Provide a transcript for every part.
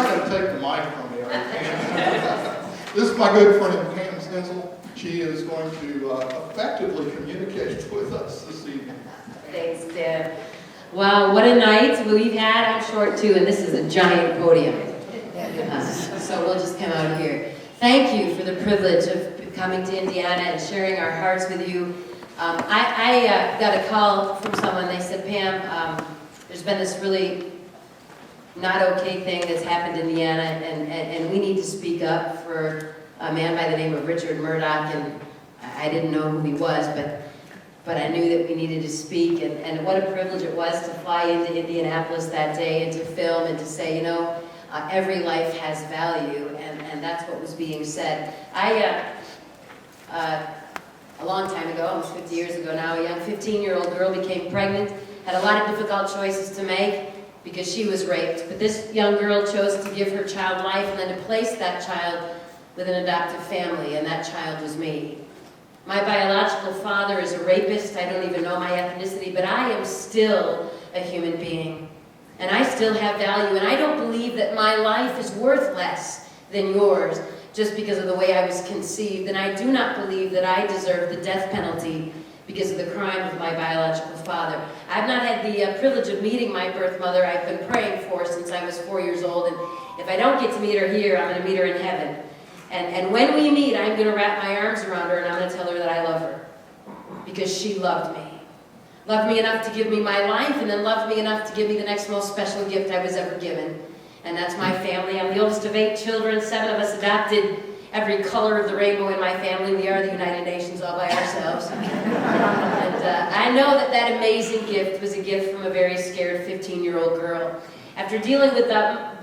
not going to take the mic from me, are you, Pam? This is my good friend, Pam Stenzel. She is going to effectively communicate with us this evening. Thanks, Dan. Wow, what a night we've had. I'm short too, and this is a giant podium. So we'll just come out here. Thank you for the privilege of coming to Indiana and sharing our hearts with you. I got a call from someone. They said, Pam, there's been this really not okay thing that's happened in Indiana, and we need to speak up for a man by the name of Richard Murdoch. And I didn't know who he was, but I knew that we needed to speak, and what a privilege it was to fly into Indianapolis that day and to film and to say, you know, every life has value, and that's what was being said. A long time ago, almost 50 years ago now, a young 15-year-old girl became pregnant, had a lot of difficult choices to make because she was raped. But this young girl chose to give her child life and then to place that child with an adoptive family, and that child was me. My biological father is a rapist. I don't even know my ethnicity, but I am still a human being. And I still have value, and I don't believe that my life is worth less than yours just because of the way I was conceived. And I do not believe that I deserve the death penalty because of the crime of my biological father. I've not had the privilege of meeting my birth mother. I've been praying for since I was 4 years old, and if I don't get to meet her here, I'm going to meet her in heaven. And when we meet, I'm going to wrap my arms around her and I'm going to tell her that I love her because she loved me. Loved me enough to give me my life, and then loved me enough to give me the next most special gift I was ever given. And that's my family. I'm the oldest of 8 children. 7 of us adopted every color of the rainbow in my family. We are the United Nations all by ourselves. And I know that that amazing gift was a gift from a very scared 15-year-old girl. After dealing with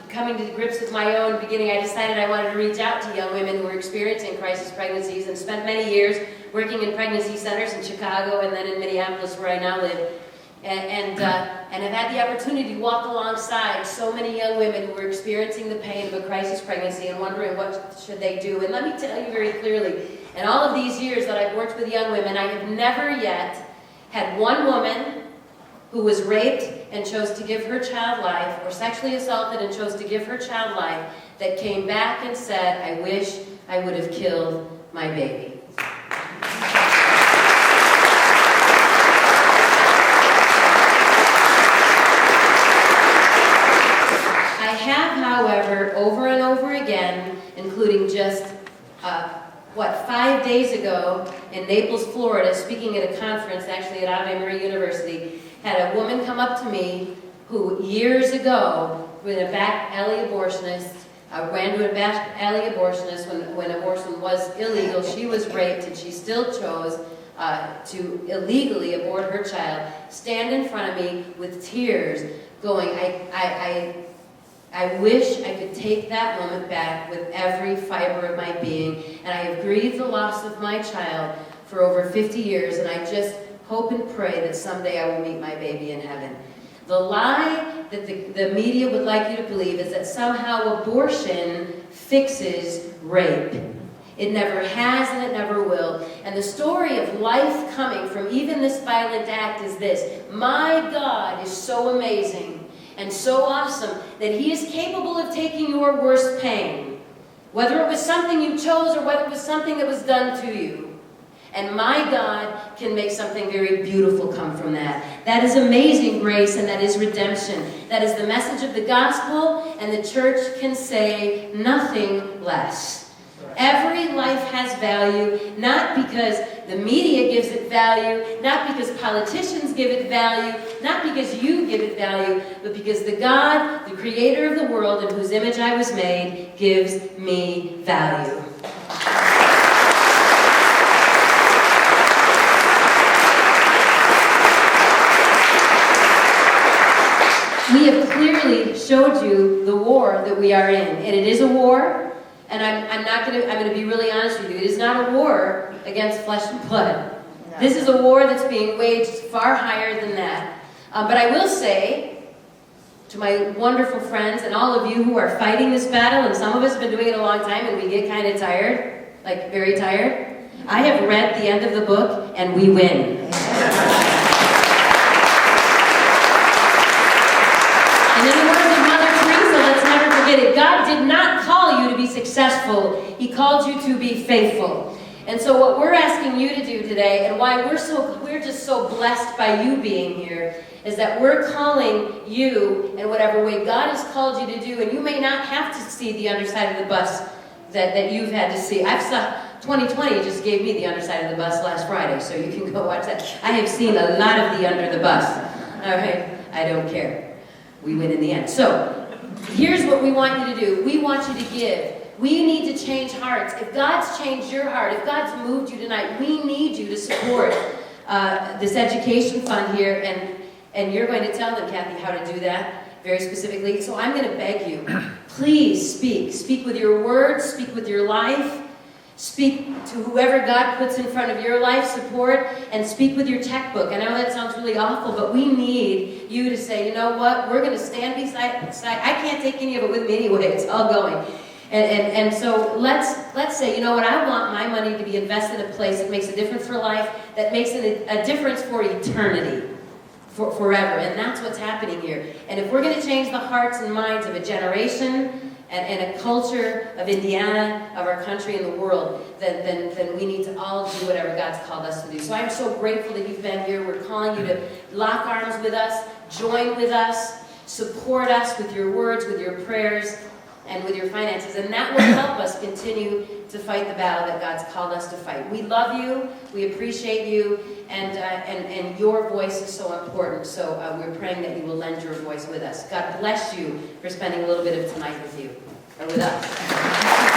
coming to grips with my own beginning, I decided I wanted to reach out to young women who were experiencing crisis pregnancies, and spent many years working in pregnancy centers in Chicago and then in Minneapolis, where I now live. And have had the opportunity to walk alongside so many young women who were experiencing the pain of a crisis pregnancy and wondering what should they do. And let me tell you very clearly, in all of these years that I've worked with young women, I have never yet had one woman who was raped and chose to give her child life, or sexually assaulted and chose to give her child life, that came back and said, I wish I would have killed my baby. I have, however, over and over again, including just 5 days ago in Naples, Florida, speaking at a conference, actually at Ave Maria University, had a woman come up to me who years ago, with a back alley abortionist, ran to a back alley abortionist when abortion was illegal. She was raped, and she still chose to illegally abort her child, stand in front of me with tears going, I wish I could take that moment back with every fiber of my being, and I have grieved the loss of my child for over 50 years, and I just hope and pray that someday I will meet my baby in heaven. The lie that the media would like you to believe is that somehow abortion fixes rape. It never has, and it never will. And the story of life coming from even this violent act is this: my God is so amazing and so awesome that He is capable of taking your worst pain, whether it was something you chose or whether it was something that was done to you. And my God can make something very beautiful come from that. That is amazing grace, and that is redemption. That is the message of the gospel, and the church can say nothing less. Every life has value, not because the media gives it value, not because politicians give it value, not because you give it value, but because the God, the creator of the world, in whose image I was made, gives me value. We have clearly showed you the war that we are in, and it is a war. And I'm going to be really honest with you. It is not a war against flesh and blood. No. This is a war that's being waged far higher than that. But I will say to my wonderful friends and all of you who are fighting this battle, and some of us have been doing it a long time and we get kind of tired, like very tired, I have read the end of the book and we win. And in the words of Mother Teresa, let's never forget it. God God did not call you to be successful. He called you to be faithful. And so what we're asking you to do today, and why we're just so blessed by you being here, is that we're calling you in whatever way God has called you to do, and you may not have to see the underside of the bus that you've had to see. 2020 just gave me the underside of the bus last Friday, so you can go watch that. I have seen a lot of the under the bus. All right, I don't care. We win in the end. So here's what we want you to do. We want you to give. We need to change hearts. If God's changed your heart, if God's moved you tonight, we need you to support this education fund here, and you're going to tell them, Kathy, how to do that very specifically. So I'm going to beg you, please speak. Speak with your words, speak with your life, speak to whoever God puts in front of your life, support, and speak with your textbook. I know that sounds really awful, but we need you to say, you know what, we're going to stand beside. I can't take any of it with me anyway, it's all going. And so let's say, you know what, I want my money to be invested in a place that makes a difference for life, that makes a difference for eternity, for forever. And that's what's happening here. And if we're going to change the hearts and minds of a generation and a culture of Indiana, of our country and the world, then we need to all do whatever God's called us to do. So I'm so grateful that you've been here. We're calling you to lock arms with us, join with us, support us with your words, with your prayers, and with your finances, and that will help us continue to fight the battle that God's called us to fight. We love you, we appreciate you, and your voice is so important, so we're praying that you will lend your voice with us. God bless you for spending a little bit of tonight with you, or with us.